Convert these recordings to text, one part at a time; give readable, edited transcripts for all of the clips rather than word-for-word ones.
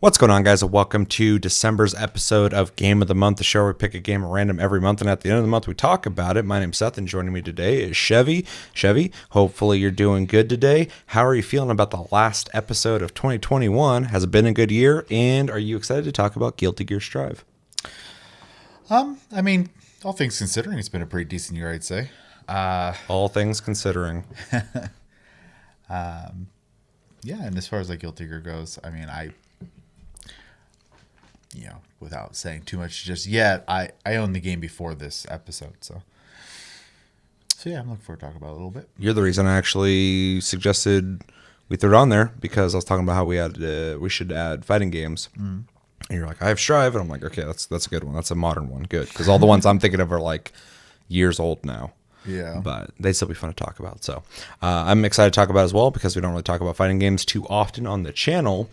What's going on, guys, and welcome to December's episode of Game of the Month, the show where we pick a game at random every month, and at the end of the month we talk about it. My name's Seth, and joining me today is Chevy. Chevy, hopefully you're doing good today. How are you feeling about the last episode of 2021? Has it been a good year, and are you excited to talk about Guilty Gear Strive? I mean, all things considering, it's been a pretty decent year, I'd say. All things considering. Yeah, and as far as like Guilty Gear goes, I mean, without saying too much just yet, I owned the game before this episode, so yeah, I'm looking forward to talking about it a little bit. You're the reason I actually suggested we throw it on there, because I was talking about how we should add fighting games. And you're like, I have Strive, and I'm like, okay, that's a good one. That's a modern one, good, because all the ones I'm thinking of are like years old now. Yeah, but they'd still be fun to talk about. So I'm excited to talk about it as well, because we don't really talk about fighting games too often on the channel.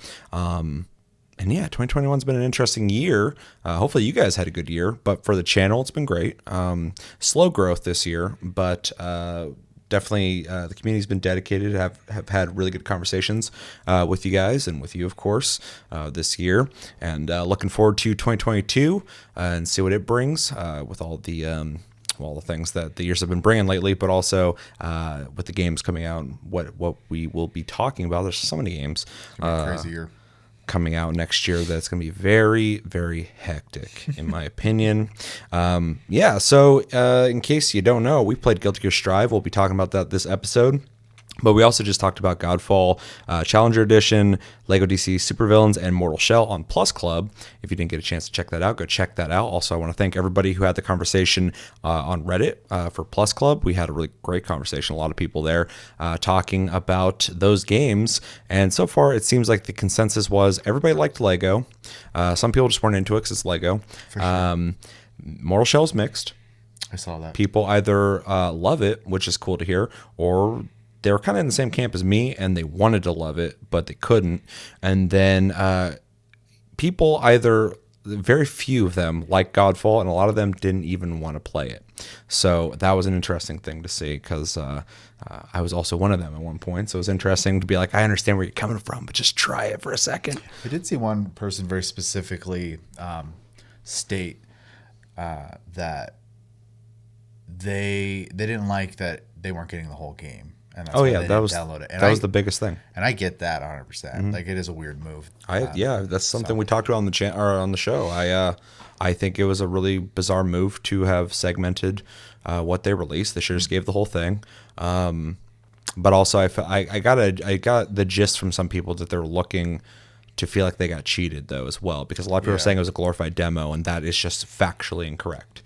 And yeah, 2021's been an interesting year. Hopefully you guys had a good year, but for the channel, it's been great. Slow growth this year, but definitely the community's been dedicated, have had really good conversations with you guys and with you, of course, this year. And looking forward to 2022 and see what it brings with all the things that the years have been bringing lately, but also with the games coming out, what we will be talking about. There's so many games. crazy year coming out next year that's going to be very, very hectic, in my opinion. So in case you don't know, we played Guilty Gear Strive. We'll be talking about that this episode. But we also just talked about Godfall Challenger Edition, Lego DC Supervillains, and Mortal Shell on Plus Club. If you didn't get a chance to check that out, go check that out. Also, I want to thank everybody who had the conversation on Reddit for Plus Club. We had a really great conversation. A lot of people there talking about those games. And so far, it seems like the consensus was everybody liked Lego. Some people just weren't into it because it's Lego. for sure. Mortal Shell's mixed. I saw that. People either love it, which is cool to hear, or they were kind of in the same camp as me and they wanted to love it, but they couldn't. And then people either, very few of them like Godfall, and a lot of them didn't even want to play it. So that was an interesting thing to see, because I was also one of them at one point. So it was interesting to be like, I understand where you're coming from, but just try it for a second. I did see one person very specifically state that they didn't like that they weren't getting the whole game. And that's why they didn't download it. And that was the biggest thing. And I get that 100%. Like, it is a weird move. That's something we talked about on the on the show. I think it was a really bizarre move to have segmented what they released. They should have just gave the whole thing. But also, I got the gist from some people that they're looking to feel like they got cheated, though, as well, because a lot of people are saying it was a glorified demo, and that is just factually incorrect.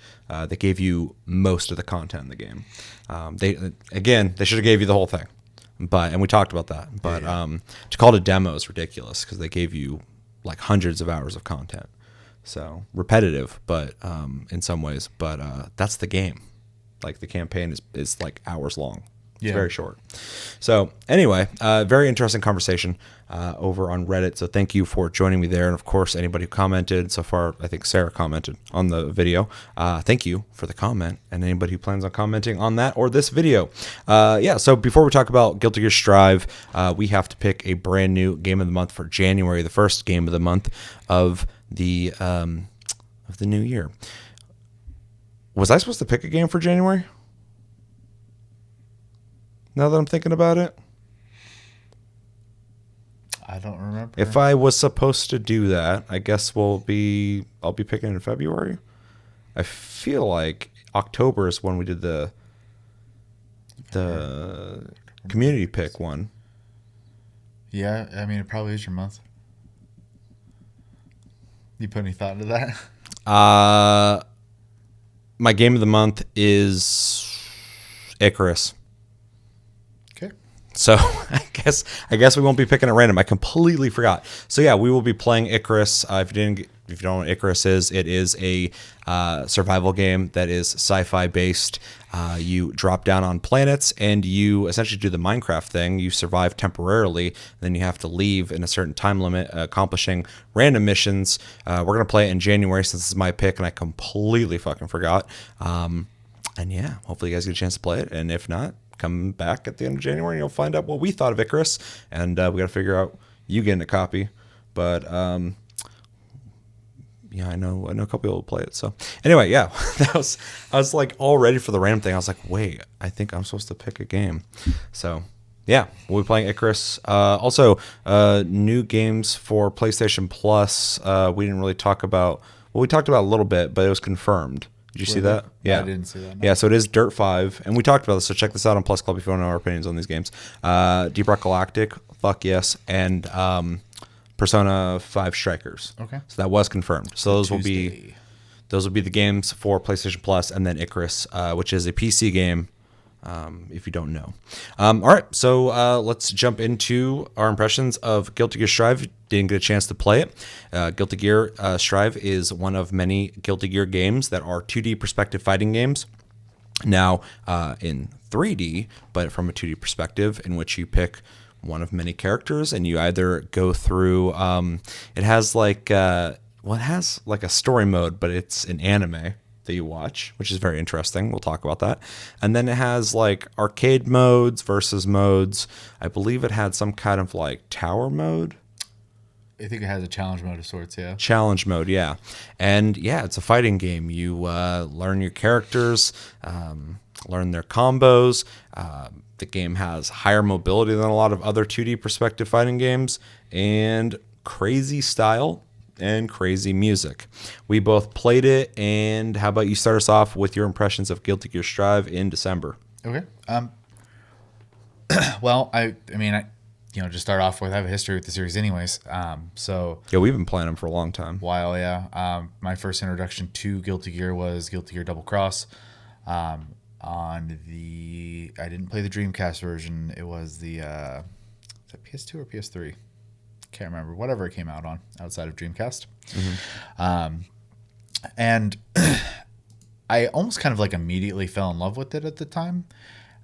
They gave you most of the content in the game. They should have gave you the whole thing, and we talked about that. But to call it a demo is ridiculous, because they gave you like hundreds of hours of content. So repetitive, but in some ways. But that's the game. Like, the campaign is like hours long. It's very short. So anyway, very interesting conversation over on Reddit. So thank you for joining me there. And of course, anybody who commented so far, I think Sarah commented on the video. Thank you for the comment, and anybody who plans on commenting on that or this video. So before we talk about Guilty Gear Strive, we have to pick a brand new game of the month for January, the first game of the month of the new year. Was I supposed to pick a game for January? Now that I'm thinking about it, I don't remember. if I was supposed to do that, I guess I'll be picking in February. I feel like October is when we did the community pick one. Yeah, I mean, it probably is your month. You put any thought into that? My game of the month is Icarus. So I guess we won't be picking at random. I completely forgot. So yeah, we will be playing Icarus. If you don't know what Icarus is, it is a survival game that is sci-fi based. You drop down on planets and you essentially do the Minecraft thing. You survive temporarily, then you have to leave in a certain time limit, accomplishing random missions. We're gonna play it in January, since this is my pick, and I completely fucking forgot. And yeah, hopefully you guys get a chance to play it. And if not, come back at the end of January and you'll find out what we thought of Icarus. And we got to figure out you getting a copy, but yeah, I know a couple people who play it. So anyway, yeah, I was like all ready for the random thing. I was like, wait, I think I'm supposed to pick a game. So yeah, we'll be playing Icarus. Also, new games for PlayStation Plus. We didn't really talk about. Well, we talked about a little bit, but it was confirmed. Did you see that? Yeah, I didn't see that. No. Yeah, so it is Dirt 5, and we talked about this. So check this out on Plus Club if you want to know our opinions on these games. Deep Rock Galactic, fuck yes, and Persona 5 Strikers. Okay. So that was confirmed. So those Tuesday. will be the games for PlayStation Plus, and then Icarus, which is a PC game. If you don't know. All right, so let's jump into our impressions of Guilty Gear Strive. Didn't get a chance to play it. Guilty Gear Strive is one of many Guilty Gear games that are 2D perspective fighting games. Now in 3D, but from a 2D perspective, in which you pick one of many characters and you either go through. It has like it has like a story mode, but it's an anime that you watch, which is very interesting. We'll talk about that. And then it has like arcade modes versus modes. I believe it had some kind of like tower mode. I think it has a challenge mode of sorts, yeah. Challenge mode, yeah. And yeah, it's a fighting game. You learn your characters, learn their combos. The game has higher mobility than a lot of other 2D perspective fighting games, and crazy style and crazy music. We both played it, and how about you start us off with your impressions of Guilty Gear Strive in December? Okay. Well, I mean, just start off with, I have a history with the series anyways. So Yeah, we've been playing them for a long time. while, yeah. My first introduction to Guilty Gear was Guilty Gear Double Cross. I didn't play the Dreamcast version. It was the, is that PS2 or PS3? Can't remember. Whatever it came out on outside of Dreamcast. And I almost kind of like immediately fell in love with it at the time.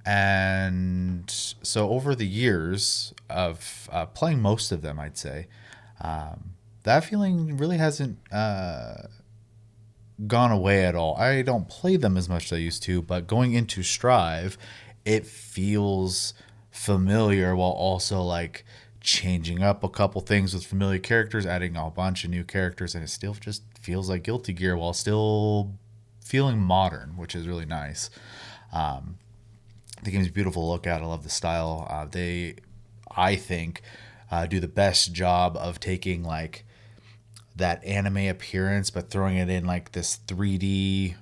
And so over the years of playing most of them, I'd say, that feeling really hasn't gone away at all. I don't play them as much as I used to, but going into Strive, it feels familiar while also like changing up a couple things with familiar characters, adding a bunch of new characters, and it still just feels like Guilty Gear while still feeling modern, which is really nice. The game's beautiful to look at. I love the style. They, I think, do the best job of taking like that anime appearance, but throwing it in like this 3D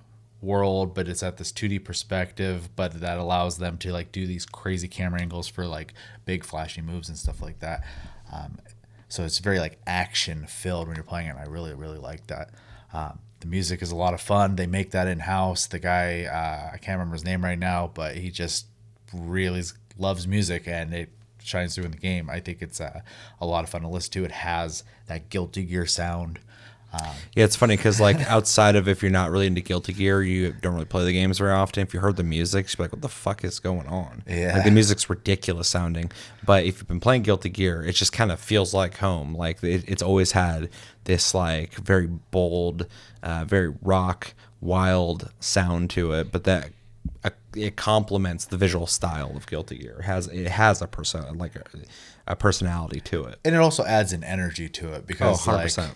world, but it's at this 2D perspective, but that allows them to like do these crazy camera angles for like big flashy moves and stuff like that. So it's very like action filled when you're playing it. And I really, really like that. The music is a lot of fun. They make that in-house. The guy, I can't remember his name right now, but he just really loves music, and it shines through in the game. I think it's a lot of fun to listen to. It has that Guilty Gear sound. Yeah, it's funny because like outside of if you're not really into Guilty Gear, you don't really play the games very often. If you heard the music, you'd be like, what the fuck is going on? Yeah. Like the music's ridiculous sounding. But if you've been playing Guilty Gear, it just kind of feels like home. Like it's always had this like very bold, very rock, wild sound to it. But that it complements the visual style of Guilty Gear. It has a person like a personality to it. And it also adds an energy to it because 100%. like,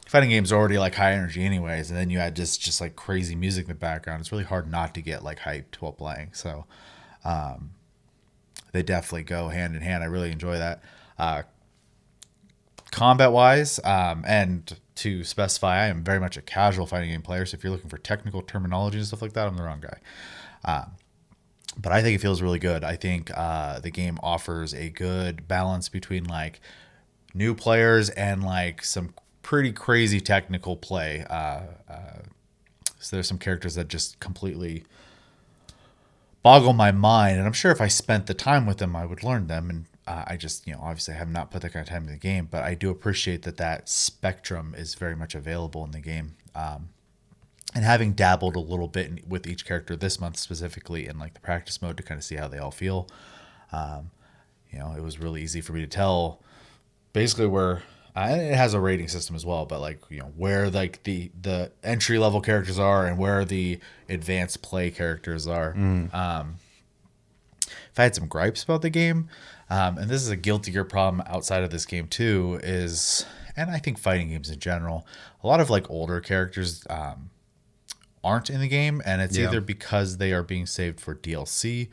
fighting games are already like high energy anyways, and then you add just like crazy music in the background. It's really hard not to get like hyped while playing. So they definitely go hand in hand. I really enjoy that. Combat wise, and to specify, I am very much a casual fighting game player. So if you're looking for technical terminology and stuff like that, I'm the wrong guy. But I think it feels really good. I think the game offers a good balance between like new players and like some pretty crazy technical play. So there's some characters that just completely boggle my mind, and I'm sure if I spent the time with them, I would learn them. And I just, obviously have not put that kind of time in the game, but I do appreciate that spectrum is very much available in the game. And having dabbled a little bit with each character this month, specifically in like the practice mode to kind of see how they all feel, it was really easy for me to tell basically where it has a rating system as well, but like, where like the entry level characters are and where the advanced play characters are. if I had some gripes about the game, and this is a Guilty Gear problem outside of this game too, is, and I think fighting games in general, a lot of like older characters aren't in the game, and it's either because they are being saved for DLC,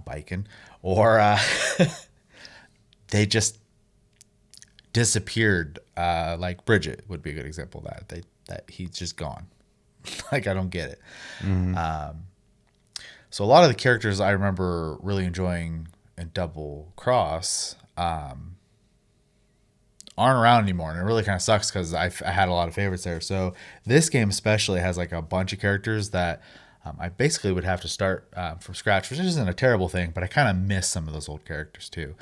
biking, or they just disappeared. Like Bridget would be a good example of that he's just gone. Like, I don't get it. So a lot of the characters I remember really enjoying in Double Cross aren't around anymore, and it really kind of sucks because I had a lot of favorites there. So this game especially has like a bunch of characters that I basically would have to start from scratch, which isn't a terrible thing, but I kind of miss some of those old characters too.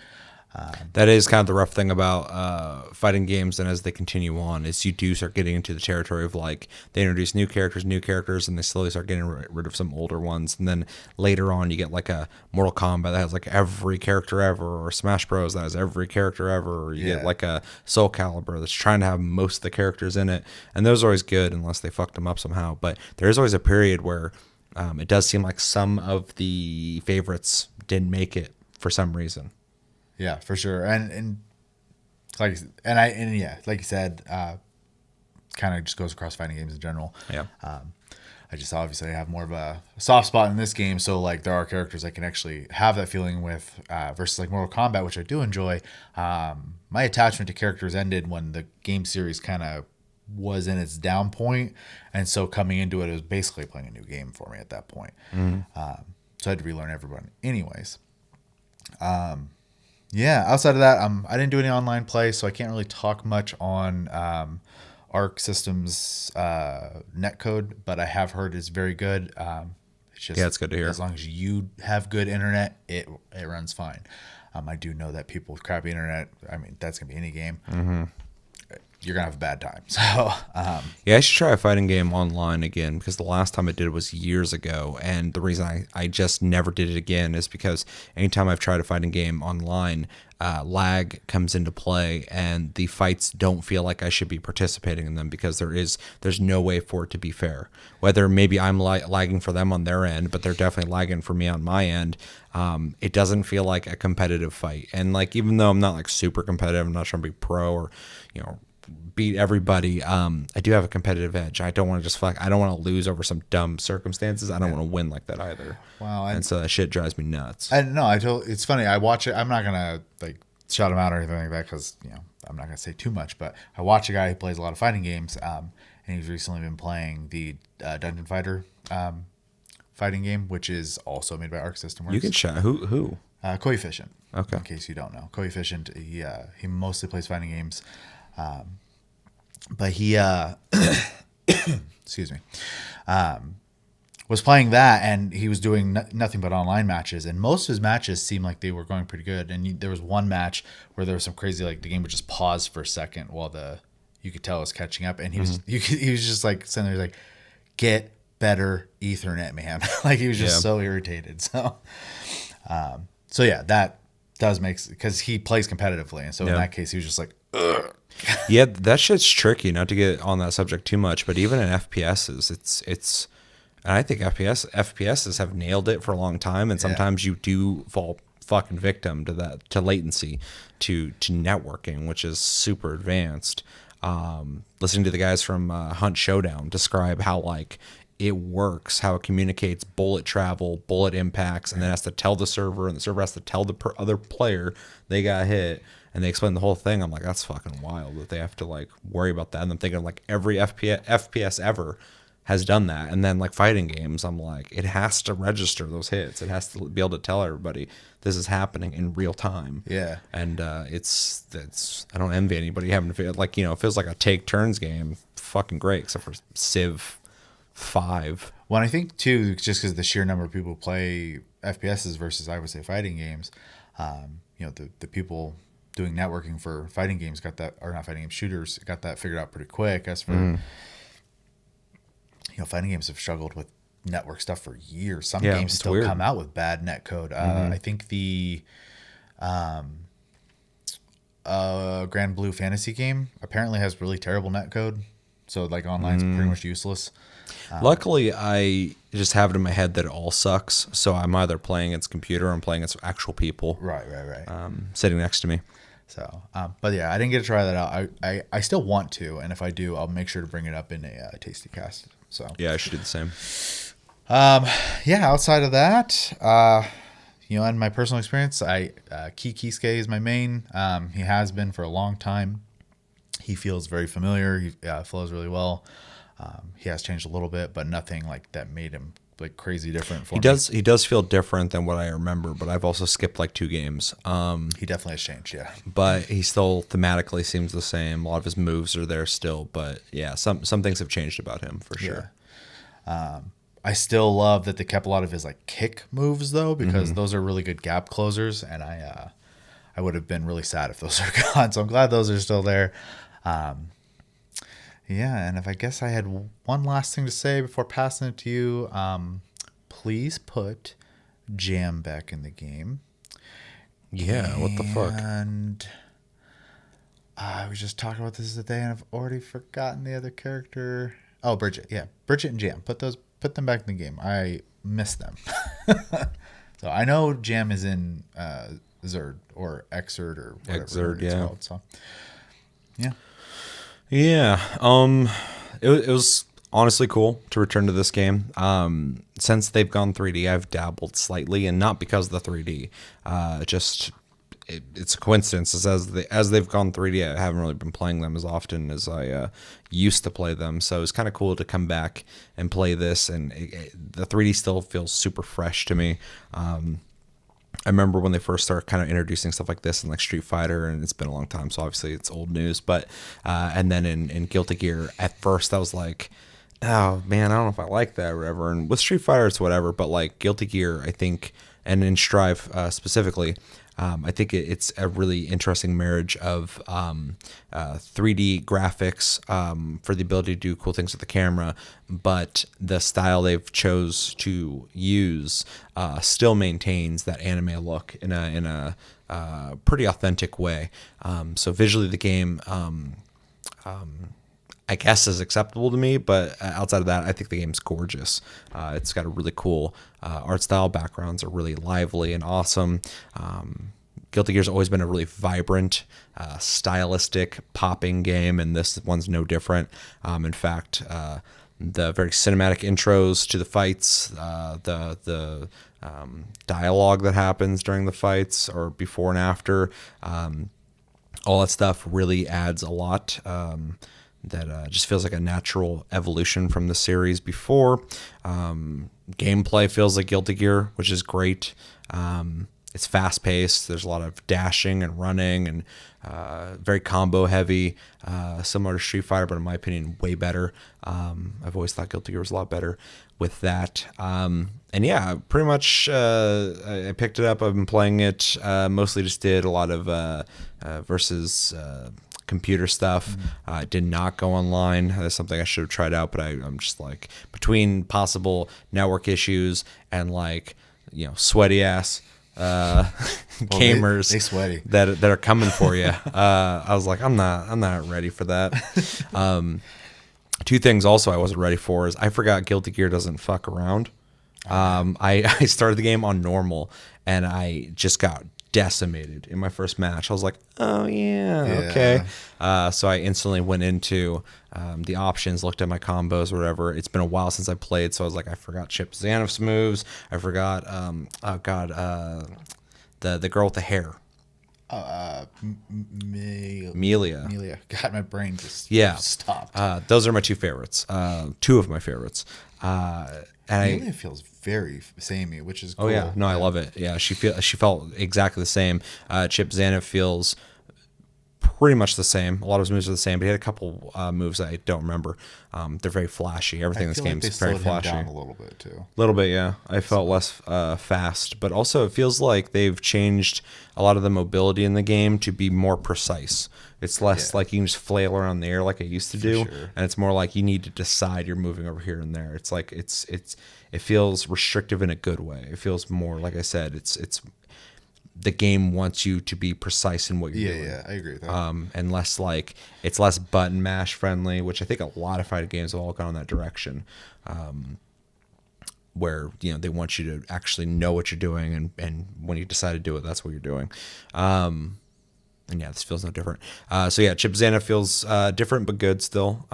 That is kind of the rough thing about fighting games, and as they continue on, is you do start getting into the territory of like they introduce new characters, and they slowly start getting rid of some older ones, and then later on you get like a Mortal Kombat that has like every character ever, or Smash Bros that has every character ever, or you get like a Soul Calibur that's trying to have most of the characters in it, and those are always good unless they fucked them up somehow. But there is always a period where it does seem like some of the favorites didn't make it for some reason. Yeah, for sure. And like you said, kind of just goes across fighting games in general. Yeah. I just obviously have more of a soft spot in this game, so like there are characters I can actually have that feeling with versus like Mortal Kombat, which I do enjoy. My attachment to characters ended when the game series kind of was in its down point, and so coming into it was basically playing a new game for me at that point. So I had to relearn everyone anyways. Yeah, outside of that, I didn't do any online play, so I can't really talk much on Arc Systems netcode, but I have heard it's very good. It's just, it's good to hear. As long as you have good internet, it runs fine. I do know that people with crappy internet, I mean, that's going to be any game. You're going to have a bad time. So, yeah, I should try a fighting game online again, because the last time I did it was years ago. And the reason I just never did it again is because anytime I've tried a fighting game online, lag comes into play, and the fights don't feel like I should be participating in them because there's no way for it to be fair. Whether maybe I'm lagging for them on their end, but they're definitely lagging for me on my end. It doesn't feel like a competitive fight. And like, even though I'm not like super competitive, I'm not trying to be pro or, beat everybody. I do have a competitive edge. I don't want to I don't want to lose over some dumb circumstances. I don't want to win like that either. Wow. And so that shit drives me nuts. It's funny. I watch it. I'm not going to like shout him out or anything like that, because, I'm not going to say too much, but I watch a guy who plays a lot of fighting games. And he's recently been playing the Dungeon Fighter fighting game, which is also made by Arc System Works. You can shout who? Coefficient. Okay. In case you don't know, Coefficient. He mostly plays fighting games. But he, excuse me, was playing that, and he was doing nothing but online matches, and most of his matches seemed like they were going pretty good. And there was one match where there was some crazy, like the game would just pause for a second while you could tell it was catching up, and he was just like sitting there like, get better Ethernet, man. Like, he was just so irritated. So yeah, that does make, because he plays competitively, and so in that case he was just like, ugh. Yeah, that shit's tricky. Not to get on that subject too much, but even in FPSs, it's, and I think FPSs have nailed it for a long time, and sometimes you do fall fucking victim to latency, to networking, which is super advanced. Listening to the guys from Hunt Showdown describe how like it works, how it communicates bullet travel, bullet impacts, and then has to tell the server, and the server has to tell the other player they got hit. And they explain the whole thing. I'm like, that's fucking wild that they have to like worry about that. And I'm thinking like every FPS ever has done that. And then like fighting games, I'm like, it has to register those hits. It has to be able to tell everybody this is happening in real time. Yeah. And it's I don't envy anybody having to feel like, it feels like a take turns game. Fucking great, except for Civ 5. Well, I think too, just because the sheer number of people play FPSs versus, I would say, fighting games, the people doing networking for fighting games got that, or not fighting games, shooters got that figured out pretty quick. As for fighting games have struggled with network stuff for years. Some games still come out with bad net code. I think the Grand Blue Fantasy game apparently has really terrible net code. So like online's pretty much useless. Luckily, I just have it in my head that it all sucks. So I'm either playing against computer or I'm playing against actual people Right. sitting next to me. So, but yeah, I didn't get to try that out. I still want to, and if I do, I'll make sure to bring it up in a Tasty Cast. So Yeah, I should do the same. yeah, outside of that, in my personal experience, Kisuke is my main. He has been for a long time. He feels very familiar. He flows really well. He has changed a little bit, but nothing like that made him like crazy different for me. He does feel different than what I remember, but I've also skipped like 2 games. He definitely has changed, yeah. But he still thematically seems the same. A lot of his moves are there still, but yeah, some things have changed about him for sure. I still love that they kept a lot of his like kick moves though, because those are really good gap closers, and I would have been really sad if those are gone. So I'm glad those are still there. Yeah, and if I guess I had one last thing to say before passing it to you, please put Jam back in the game. Yeah, what the fuck? And I was just talking about this today, and I've already forgotten the other character. Oh, Bridget. Yeah, Bridget and Jam. Put them back in the game. I miss them. So I know Jam is in Xrd or Xrd or whatever it's called. So yeah. Yeah. It was honestly cool to return to this game. Since they've gone 3D, I've dabbled slightly, and not because of the 3D. It's a coincidence. It's as they've gone 3D, I haven't really been playing them as often as I used to play them. So it's kind of cool to come back and play this, and the 3D still feels super fresh to me. I remember when they first started kind of introducing stuff like this in like Street Fighter, and it's been a long time, so obviously it's old news. But and then in Guilty Gear, at first I was like, oh man, I don't know if I like that or whatever. And with Street Fighter, it's whatever. But like Guilty Gear, I think, and in Strive specifically, I think it's a really interesting marriage of 3D graphics for the ability to do cool things with the camera, but the style they've chose to use still maintains that anime look in a pretty authentic way. So visually, the game I guess is acceptable to me, but outside of that, I think the game's gorgeous. It's got a really cool art style. Backgrounds are really lively and awesome. Guilty Gear's always been a really vibrant, stylistic, popping game, and this one's no different. In fact, the very cinematic intros to the fights, the dialogue that happens during the fights or before and after, all that stuff really adds a lot. That just feels like a natural evolution from the series before. Gameplay feels like Guilty Gear, which is great. It's fast-paced. There's a lot of dashing and running and very combo-heavy, similar to Street Fighter, but in my opinion, way better. I've always thought Guilty Gear was a lot better with that. And yeah, pretty much I picked it up. I've been playing it. Mostly just did a lot of versus computer stuff. Did not go online. That's something I should have tried out, but I'm just like, between possible network issues and like, sweaty ass gamers they sweaty that are coming for you. I was like, I'm not ready for that. 2 things also I wasn't ready for is I forgot Guilty Gear doesn't fuck around. I started the game on normal and I just got decimated in my first match. I was like, oh yeah. Okay. So I instantly went into the options, looked at my combos or whatever. It's been a while since I played, so I was like, I forgot Chip Zanoff's moves. I forgot the girl with the hair. Melia. God, my brain just stopped. Those are my 2 favorites. 2 of my favorites. Melia feels very samey, which is cool. Oh yeah, no, I love it. Yeah, she felt exactly the same. Chip Zanoff feels pretty much the same. A lot of his moves are the same, but he had a couple moves that I don't remember. They're very flashy. Everything in this game is very flashy. Him down a little bit too. A little bit, yeah. I felt less fast, but also it feels like they've changed a lot of the mobility in the game to be more precise. It's less like you can just flail around the air like I used to do, and it's more like you need to decide you're moving over here and there. It's like it feels restrictive in a good way. It feels more, like I said, it's the game wants you to be precise in what you're doing. Yeah, I agree with that. And less like it's less button mash friendly, which I think a lot of fighting games have all gone in that direction. Where they want you to actually know what you're doing, and when you decide to do it, that's what you're doing. And yeah, this feels no different. So yeah, Chip Zana feels different but good still.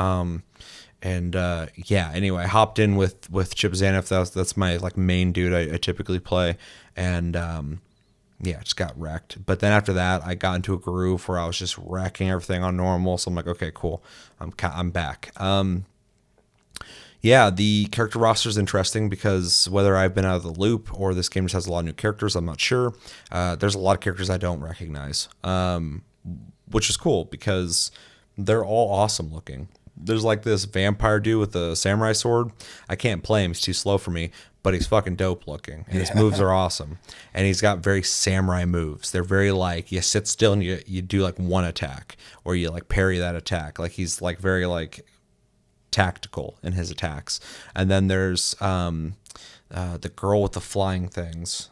Anyway, I hopped in with Chip Zana. That's my like main dude I typically play, and just got wrecked. But then after that, I got into a groove where I was just wrecking everything on normal. So I'm like, okay, cool, I'm back. Yeah, the character roster is interesting because whether I've been out of the loop or this game just has a lot of new characters, I'm not sure. There's a lot of characters I don't recognize, which is cool because they're all awesome looking. There's like this vampire dude with a samurai sword. I can't play him. He's too slow for me, but he's fucking dope looking. And his moves are awesome. And he's got very samurai moves. They're very like, you sit still and you do like one attack or you like parry that attack. Like he's like very like tactical in his attacks. And then there's the girl with the flying things.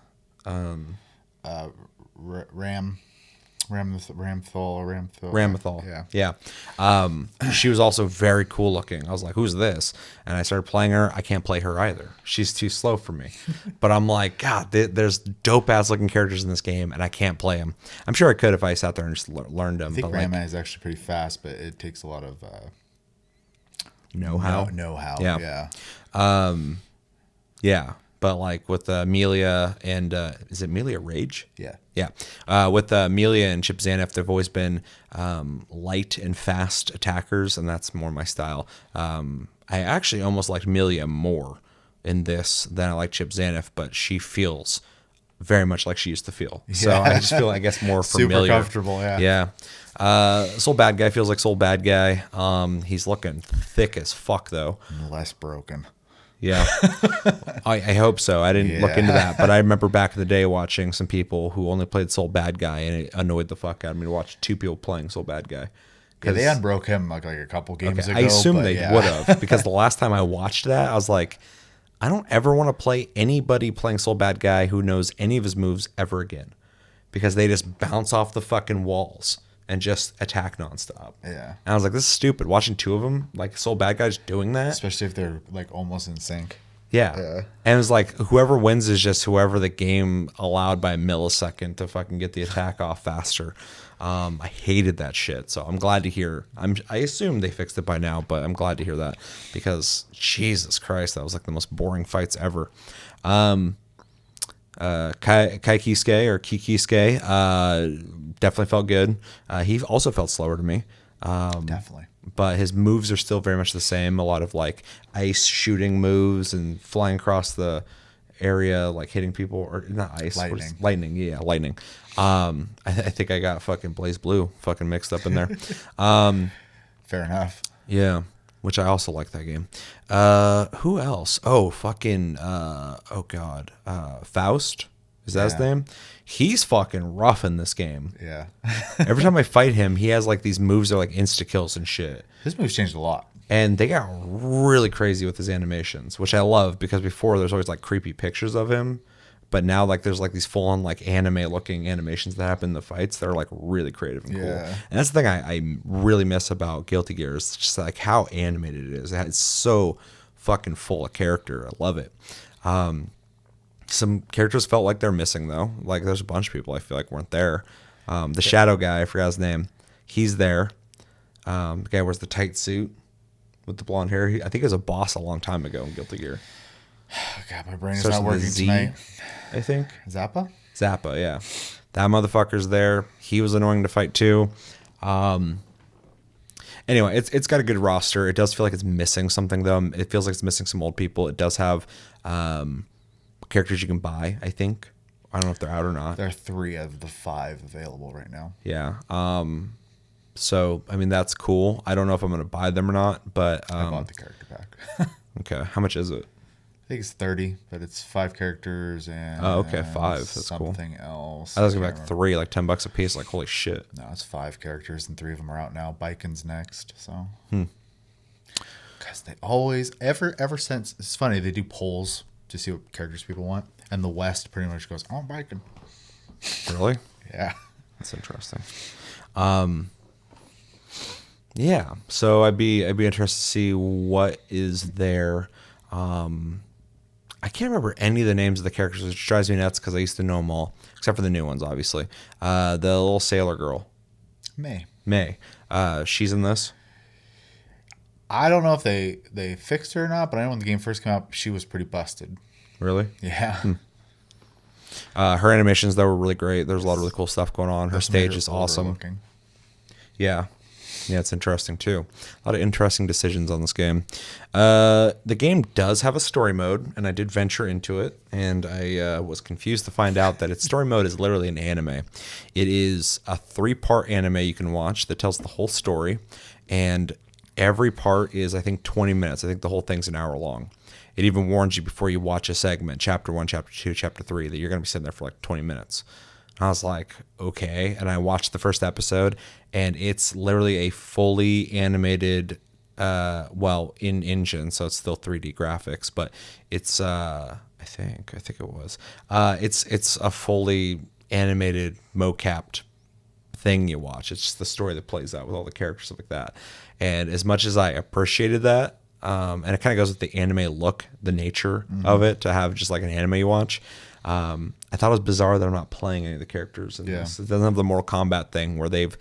Ramthal. Yeah. She was also very cool looking. I was like, who's this? And I started playing her. I can't play her either. She's too slow for me. But I'm like, God, there's dope ass looking characters in this game, and I can't play them. I'm sure I could if I sat there and just learned them. I think Rama is actually pretty fast, but it takes a lot of know-how. Yeah. But like with Amelia and is it Amelia Rage? Yeah. With Amelia and Chip Zanath, they've always been light and fast attackers, and that's more my style. I actually almost liked Amelia more in this than I like Chip Zanath, but she feels very much like she used to feel. So I just feel, I guess, more familiar. Super comfortable, yeah. Soul Bad Guy feels like Soul Bad Guy. He's looking thick as fuck, though. Less broken. Yeah, I hope so. I didn't look into that, but I remember back in the day watching some people who only played Soul Bad Guy, and it annoyed the fuck out of me to watch two people playing Soul Bad Guy. Yeah, they unbroke him like a couple games ago. I assume they would have, because the last time I watched that, I was like, I don't ever want to play anybody playing Soul Bad Guy who knows any of his moves ever again, because they just bounce off the fucking walls and just attack nonstop. Yeah. And I was like, this is stupid. Watching two of them, like Soul Bad Guys doing that. Especially if they're like almost in sync. Yeah. And it was like, whoever wins is just whoever the game allowed by a millisecond to fucking get the attack off faster. I hated that shit. So I'm glad to hear. I assume they fixed it by now, but I'm glad to hear that because Jesus Christ, that was like the most boring fights ever. Kaikisuke or Kikisuke definitely felt good. He also felt slower to me. Definitely. But his moves are still very much the same. A lot of like ice shooting moves and flying across the area, like hitting people, or not ice. Lightning. Yeah, lightning. I think I got fucking Blaze Blue fucking mixed up in there. Fair enough. Yeah. Which I also like that game. Who else? Oh, fucking, oh God. Faust? Is that his name? He's fucking rough in this game. Yeah. Every time I fight him, he has like these moves that are like insta-kills and shit. His moves changed a lot. And they got really crazy with his animations, which I love because before there's always like creepy pictures of him. But now like there's like these full-on like anime-looking animations that happen in the fights that are like really creative and cool. And that's the thing I really miss about Guilty Gear is just like how animated it is. It's so fucking full of character. I love it. Some characters felt like they're missing though. Like there's a bunch of people I feel like weren't there. The Shadow guy, I forgot his name. He's there. The guy wears the tight suit with the blonde hair. I think he was a boss a long time ago in Guilty Gear. God, my brain is not working tonight. I think. Zappa, yeah. That motherfucker's there. He was annoying to fight too. Anyway, it's got a good roster. It does feel like it's missing something though. It feels like it's missing some old people. It does have characters you can buy, I think. I don't know if they're out or not. There are 3 of the 5 available right now. Yeah. So, I mean, that's cool. I don't know if I'm going to buy them or not, but... I bought the character pack. Okay. How much is it? I think it's 30, but it's 5 characters and... Oh, okay. 5. That's cool. Something else. I was going to be like 3, like $10 a piece. Like, holy shit. No, it's 5 characters and 3 of them are out now. Biken's next, so... Because they always... Ever since... It's funny, they do polls to see what characters people want. And the West pretty much goes, I want Biken. Really? Yeah. That's interesting. Yeah. So I'd be interested to see what is there. I can't remember any of the names of the characters, which drives me nuts because I used to know them all, except for the new ones, obviously. The little sailor girl, May. She's in this. I don't know if they fixed her or not, but I know when the game first came out, she was pretty busted. Really? Yeah. Her animations, though, were really great. There's a lot of really cool stuff going on. Her stage is awesome. Looking. Yeah. Yeah, it's interesting, too. A lot of interesting decisions on this game. The game does have a story mode, and I did venture into it, and I was confused to find out that its story mode is literally an anime. It is a 3-part anime you can watch that tells the whole story, and every part is, I think, 20 minutes. I think the whole thing's an hour long. It even warns you before you watch a segment, chapter 1, chapter 2, chapter 3, that you're going to be sitting there for like 20 minutes. I was like, okay. And I watched the first episode, and it's literally a fully animated, in engine, so it's still 3D graphics, but it's, I think it was, it's a fully animated, mocapped thing you watch. It's just the story that plays out with all the characters, stuff like that. And as much as I appreciated that, and it kind of goes with the anime look, the nature of it, to have just like an anime you watch. I thought it was bizarre that I'm not playing any of the characters in this. It doesn't have the Mortal Kombat thing where they've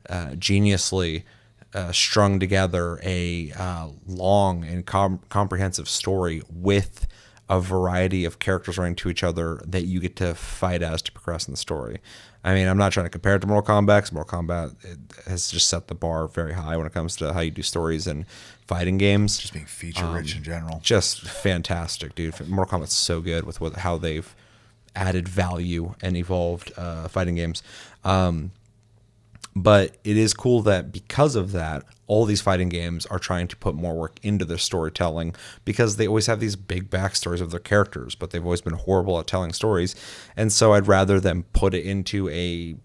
geniusly strung together a long and comprehensive story with a variety of characters running to each other that you get to fight as to progress in the story. I mean, I'm not trying to compare it to Mortal Kombat, because Mortal Kombat has just set the bar very high when it comes to how you do stories and fighting games. Just being feature-rich in general. Just fantastic, dude. Mortal Kombat's so good with how they've added value and evolved fighting games. But it is cool that because of that, all these fighting games are trying to put more work into their storytelling, because they always have these big backstories of their characters, but they've always been horrible at telling stories. And so I'd rather them put it into a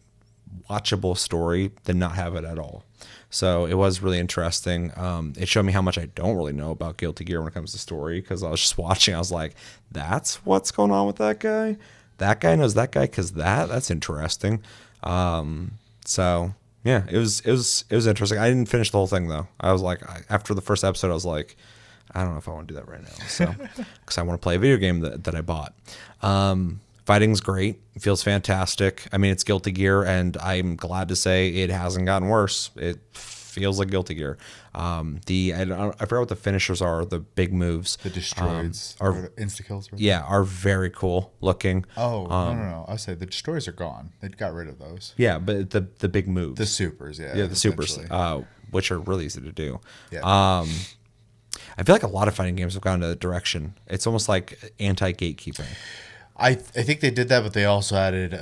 watchable story than not have it at all. So it was really interesting. It showed me how much I don't really know about Guilty Gear when it comes to story, because I was just watching. I was like, that's what's going on with that guy? That guy knows that guy because that's interesting. So yeah, it was interesting. I didn't finish the whole thing though. I was like, after the first episode, I was like, I don't know if I want to do that right now. So because I want to play a video game that I bought. Fighting's great. It feels fantastic. I mean, it's Guilty Gear, and I'm glad to say it hasn't gotten worse. It feels like Guilty Gear. I forgot what the finishers are. The big moves. The destroys are or the insta kills. Right? Yeah, are very cool looking. Oh no! I say the destroys are gone. They got rid of those. Yeah, but the big moves. The supers, yeah. Yeah, the supers, which are really easy to do. Yeah. I feel like a lot of fighting games have gone to that direction. It's almost like anti-gatekeeping. I think they did that, but they also added,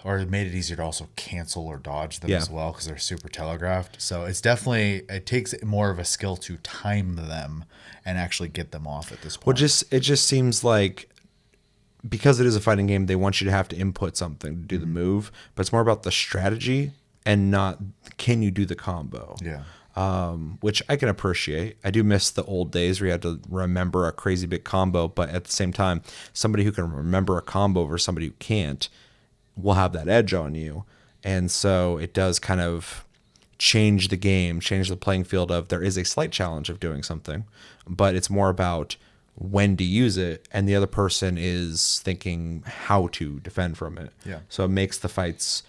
or made it easier to also cancel or dodge them as well, because they're super telegraphed. So it takes more of a skill to time them and actually get them off at this point. Well, it just seems like, because it is a fighting game, they want you to have to input something to do the move, but it's more about the strategy and not can you do the combo. Yeah. Which I can appreciate. I do miss the old days where you had to remember a crazy big combo, but at the same time, somebody who can remember a combo versus somebody who can't will have that edge on you. And so it does kind of change the game, change the playing field of there is a slight challenge of doing something, but it's more about when to use it, and the other person is thinking how to defend from it. Yeah. So it makes the fights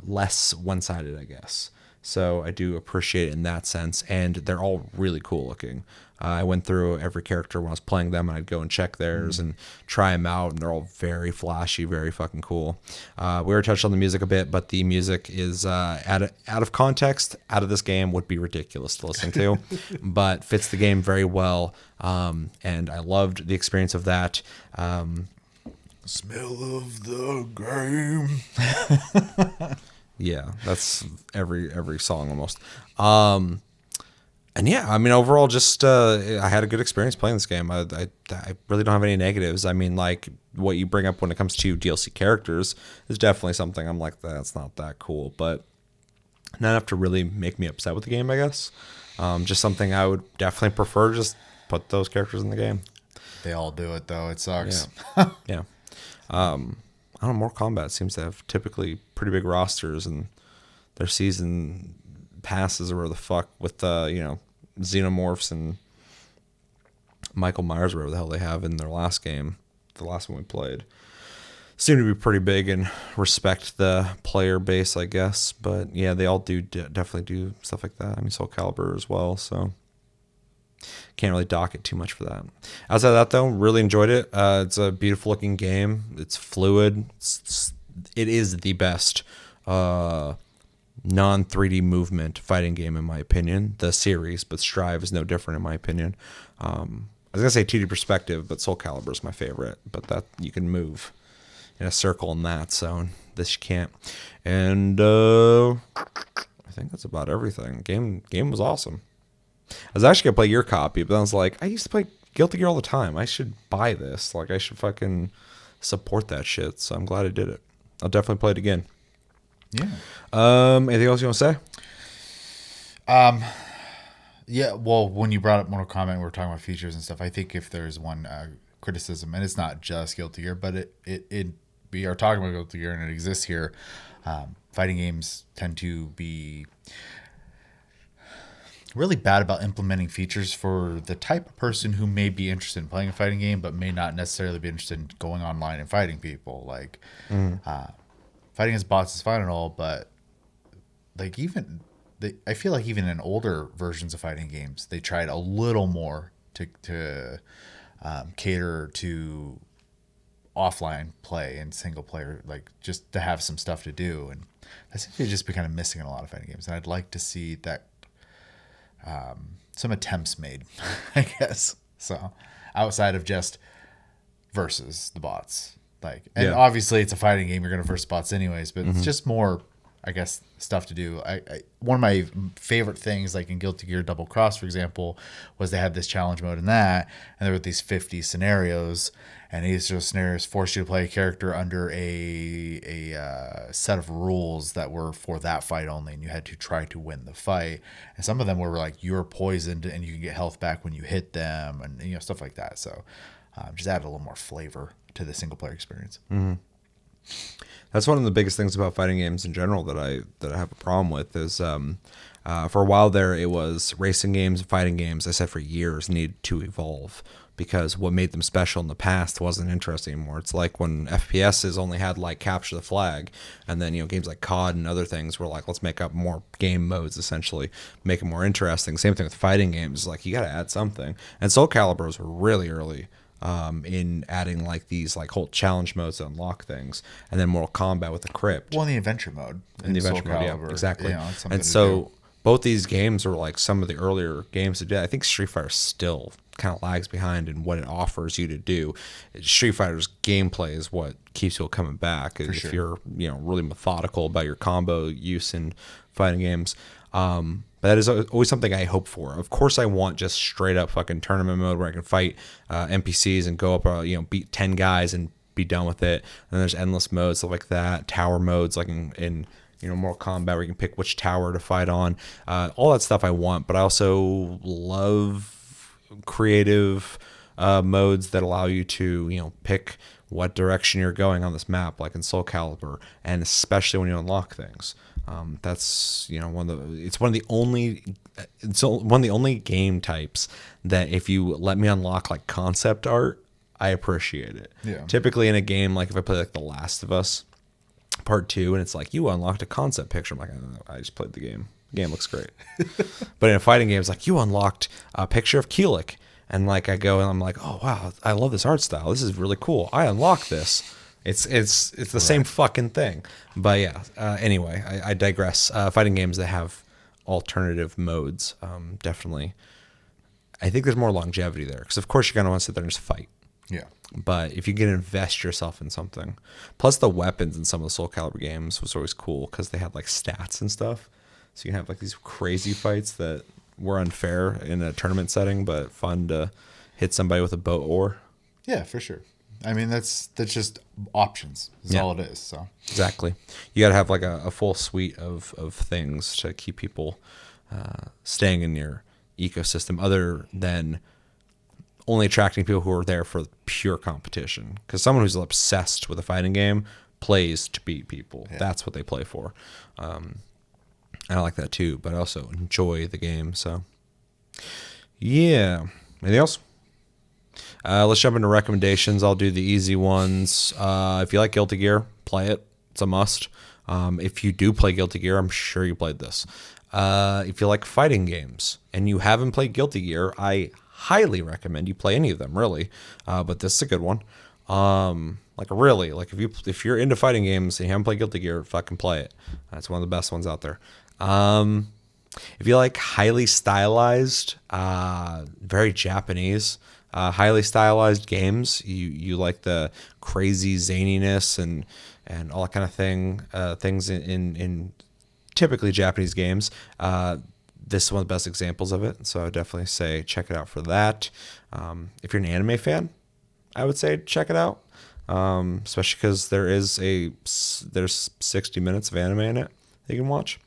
less one-sided, I guess. So I do appreciate it in that sense, and they're all really cool looking. I went through every character when I was playing them, and I'd go and check theirs and try them out, and they're all very flashy, very fucking cool. We already touched on the music a bit, but the music is out of context, out of this game, would be ridiculous to listen to, but fits the game very well, and I loved the experience of that. Smell of the game. Yeah, that's every song almost. And yeah, I mean, overall, just I had a good experience playing this game. I really don't have any negatives. I mean, like what you bring up when it comes to DLC characters is definitely something I'm like, that's not that cool, but not enough to really make me upset with the game, I guess. Just something I would definitely prefer, just put those characters in the game. They all do it though. It sucks. Yeah. I don't know, Mortal Kombat seems to have typically pretty big rosters, and their season passes or whatever the fuck with the Xenomorphs and Michael Myers, or whatever the hell they have in their last game, the last one we played, seem to be pretty big and respect the player base, I guess. But yeah, they all definitely do stuff like that. I mean, Soul Calibur as well, so can't really dock it too much for that. Outside of that, though, really enjoyed it. It's a beautiful looking game. It's fluid. It is the best non 3D movement fighting game in my opinion. The series, but Strive is no different in my opinion. I was gonna say 2D perspective, but Soul Calibur is my favorite. But that you can move in a circle in that, so this you can't. And I think that's about everything. Game was awesome. I was actually gonna play your copy, but I was like, I used to play Guilty Gear all the time. I should buy this. Like, I should fucking support that shit. So I'm glad I did it. I'll definitely play it again. Yeah. Anything else you want to say? Yeah. Well, when you brought up Mortal Kombat, we were talking about features and stuff. I think if there's one criticism, and it's not just Guilty Gear, but we are talking about Guilty Gear and it exists here. Fighting games tend to be really bad about implementing features for the type of person who may be interested in playing a fighting game, but may not necessarily be interested in going online and fighting people. Like, fighting as bots is fine and all, but like I feel like even in older versions of fighting games, they tried a little more to cater to offline play and single player, like just to have some stuff to do. And that seems to just be kind of missing in a lot of fighting games. And I'd like to see that some attempts made, I guess. So outside of just versus the bots, like, and obviously it's a fighting game, you're going to verse bots anyways, but it's just more, I guess, stuff to do. One of my favorite things, like in Guilty Gear Double Cross, for example, was they had this challenge mode in that, and there were these 50 scenarios, and each of those scenarios forced you to play a character under a set of rules that were for that fight only, and you had to try to win the fight. And some of them were like, you're poisoned and you can get health back when you hit them, and stuff like that. So just add a little more flavor to the single player experience. Mm-hmm. That's one of the biggest things about fighting games in general that I have a problem with is for a while there it was racing games and fighting games, I said for years, needed to evolve because what made them special in the past wasn't interesting anymore. It's like when FPSs only had like capture the flag, and then games like COD and other things were like, let's make up more game modes, essentially make it more interesting. Same thing with fighting games, like you got to add something. And Soul Calibur was really early in adding like these like whole challenge modes to unlock things, and then Mortal Kombat with the crypt. Well, in the adventure mode. In the adventure mode, yeah, exactly. And so both these games are like some of the earlier games that did. I think Street Fighter still kind of lags behind in what it offers you to do. Street Fighter's gameplay is what keeps people coming back. For if you're really methodical about your combo use in fighting games. But that is always something I hope for. Of course, I want just straight up fucking tournament mode where I can fight NPCs and go up, beat 10 guys and be done with it. And then there's endless modes, stuff like that. Tower modes, like in Mortal Kombat, where you can pick which tower to fight on. All that stuff I want, but I also love creative modes that allow you to, pick what direction you're going on this map, like in Soul Calibur, and especially when you unlock things. That's one of the only game types that if you let me unlock like concept art, I appreciate it. Yeah. Typically in a game, like if I play like The Last of Us Part 2 and it's like you unlocked a concept picture, I'm like, I just played the game. The game looks great. But in a fighting game, it's like you unlocked a picture of Keelik, and like I go and I'm like, oh wow, I love this art style. This is really cool. I unlocked this. It's the same fucking thing. But yeah, anyway, I digress. Fighting games that have alternative modes, definitely. I think there's more longevity there because of course you're gonna want to sit there and just fight. Yeah. But if you can invest yourself in something, plus the weapons in some of the Soul Calibur games was always cool because they had like stats and stuff. So you can have like these crazy fights that were unfair in a tournament setting, but fun to hit somebody with a bow oar. Yeah, for sure. I mean, that's just options. That's all it is. So exactly, you got to have like a full suite of things to keep people staying in your ecosystem, other than only attracting people who are there for pure competition. Because someone who's obsessed with a fighting game plays to beat people. Yeah. That's what they play for. I like that too, but I also enjoy the game. So, yeah. Anything else? Let's jump into recommendations. I'll do the easy ones. If you like Guilty Gear, play it. It's a must. If you do play Guilty Gear, I'm sure you played this. If you like fighting games and you haven't played Guilty Gear, I highly recommend you play any of them, really. But this is a good one. If you're into fighting games and you haven't played Guilty Gear, fucking play it. That's one of the best ones out there. If you like highly stylized, very Japanese, highly stylized games, you like the crazy zaniness and all that kind of things in typically Japanese games. This is one of the best examples of it, so I would definitely say check it out for that. If you're an anime fan, I would say check it out, especially because there's 60 minutes of anime in it that you can watch.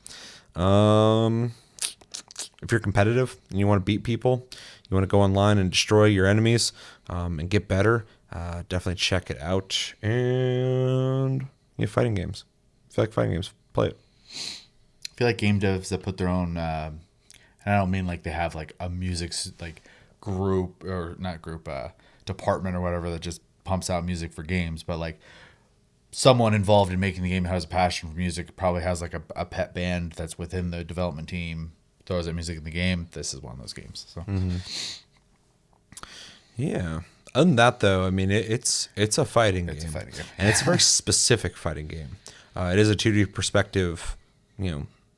If you're competitive and you want to beat people, you want to go online and destroy your enemies and get better, definitely check it out. And fighting games. If you like fighting games, play it. I feel like game devs that put their own, and I don't mean like they have like a music like group or not group, department or whatever that just pumps out music for games, but like someone involved in making the game has a passion for music, probably has like a pet band that's within the development team, throws that music in the game. This is one of those games. So, yeah. Other than that, though, I mean, it's a fighting game. It's a fighting game. And it's a very specific fighting game. It is a 2D perspective,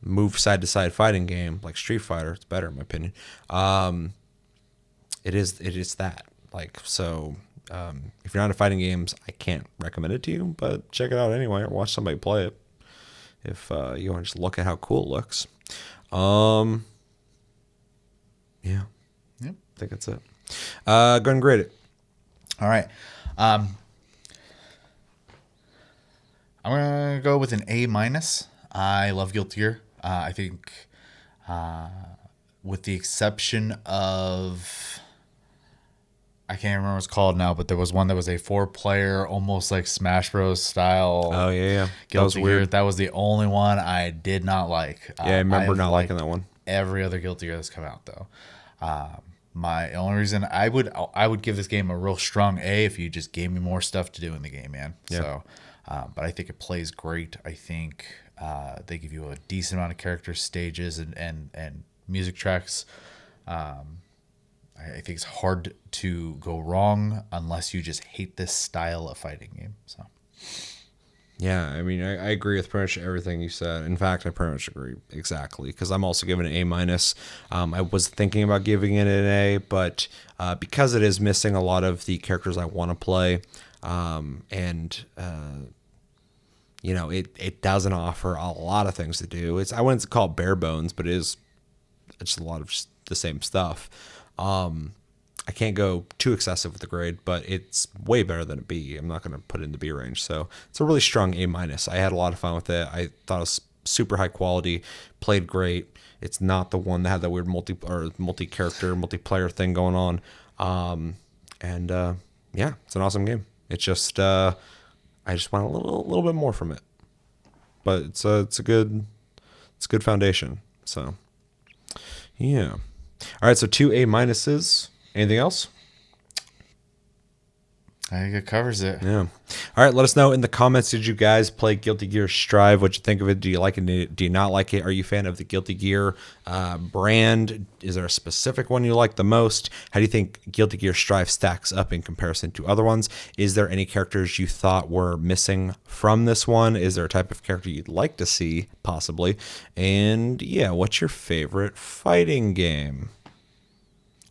move side to side fighting game like Street Fighter. It's better in my opinion. It is that. If you're not into fighting games, I can't recommend it to you, but check it out anyway or watch somebody play it if you want to just look at how cool it looks. Yeah. Yep. I think that's it. Go ahead and grade it. All right. I'm going to go with an A-. I love Guilty Gear. I think with the exception of, I can't remember what it's called now, but there was one that was a 4-player, almost like Smash Bros. Style. Oh, yeah. That was weird. That was the only one I did not like. Yeah, I remember not liking that one. Every other Guilty Gear that's come out, though. My only reason I would give this game a real strong A if you just gave me more stuff to do in the game, man. Yeah. So, but I think it plays great. I think they give you a decent amount of characters, stages, and music tracks. I think it's hard to go wrong unless you just hate this style of fighting game. So, yeah, I mean, I agree with pretty much everything you said. In fact, I pretty much agree exactly because I'm also giving it an A-. I was thinking about giving it an A, but because it is missing a lot of the characters I want to play, it doesn't offer a lot of things to do. I wouldn't call it bare bones, but it's just a lot of just the same stuff. I can't go too excessive with the grade, but it's way better than a B. I'm not going to put it in the B range. So it's a really strong A-. I had a lot of fun with it. I thought it was super high quality, played great. It's not the one that had that weird multi-character, multiplayer thing going on. Yeah, it's an awesome game. It's just, I just want a little bit more from it, but it's a good foundation. So yeah. All right, so 2 A-. Anything else? I think it covers it. Yeah. All right, let us know in the comments. Did you guys play Guilty Gear Strive? What'd you think of it? Do you like it? Do you not like it? Are you a fan of the Guilty Gear brand? Is there a specific one you like the most? How do you think Guilty Gear Strive stacks up in comparison to other ones? Is there any characters you thought were missing from this one? Is there a type of character you'd like to see, possibly? And yeah, what's your favorite fighting game?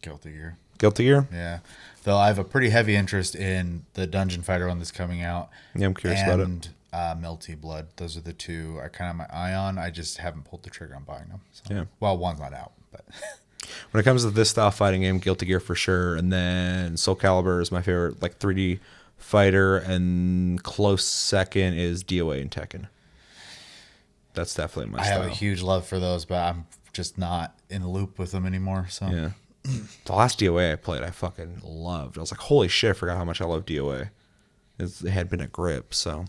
Guilty Gear. Guilty Gear? Yeah. Though I have a pretty heavy interest in the Dungeon Fighter one that's coming out. Yeah, I'm curious about it. And Melty Blood. Those are the two I kind of have my eye on. I just haven't pulled the trigger on buying them. So. Yeah. Well, one's not out, but when it comes to this style fighting game, Guilty Gear for sure, and then Soul Calibur is my favorite, like 3D fighter, and close second is DOA and Tekken. That's definitely my style. I have a huge love for those, but I'm just not in the loop with them anymore. So yeah. The last DOA I played, I fucking loved. I was like, holy shit, I forgot how much I love DOA. It had been a grip, so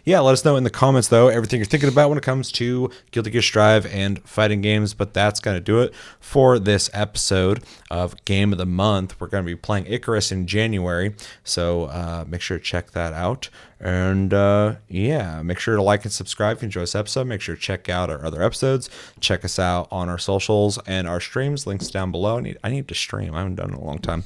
Yeah, let us know in the comments, though, everything you're thinking about when it comes to Guilty Gear Strive and fighting games. But that's going to do it for this episode of Game of the Month. We're going to be playing Icarus in January, so make sure to check that out. And yeah, make sure to like and subscribe if you enjoy this episode. Make sure to check out our other episodes. Check us out on our socials and our streams. Links down below. I need to stream. I haven't done it in a long time.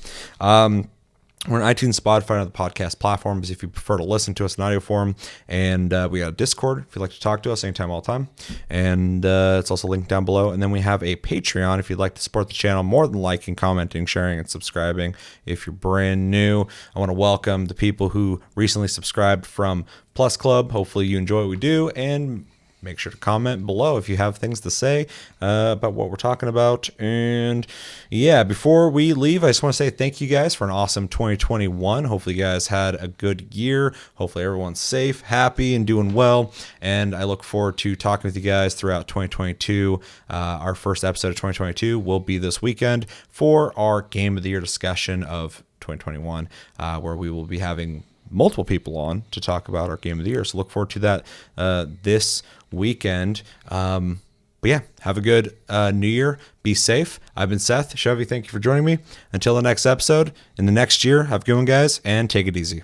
We're on iTunes, Spotify, and other podcast platforms if you prefer to listen to us in audio form. And we got a Discord if you'd like to talk to us anytime, all the time. And it's also linked down below. And then we have a Patreon if you'd like to support the channel more than liking, commenting, sharing, and subscribing. If you're brand new, I want to welcome the people who recently subscribed from Plus Club. Hopefully you enjoy what we do. And make sure to comment below if you have things to say about what we're talking about. And yeah, before we leave, I just want to say thank you guys for an awesome 2021. Hopefully you guys had a good year. Hopefully everyone's safe, happy, and doing well. And I look forward to talking with you guys throughout 2022. Our first episode of 2022 will be this weekend for our Game of the Year discussion of 2021, where we will be having multiple people on to talk about our Game of the Year. So look forward to that this weekend. But yeah, have a good new year. Be safe. I've been Seth. Chevy, thank you for joining me. Until the next episode in the next year, have a good one, guys, and take it easy.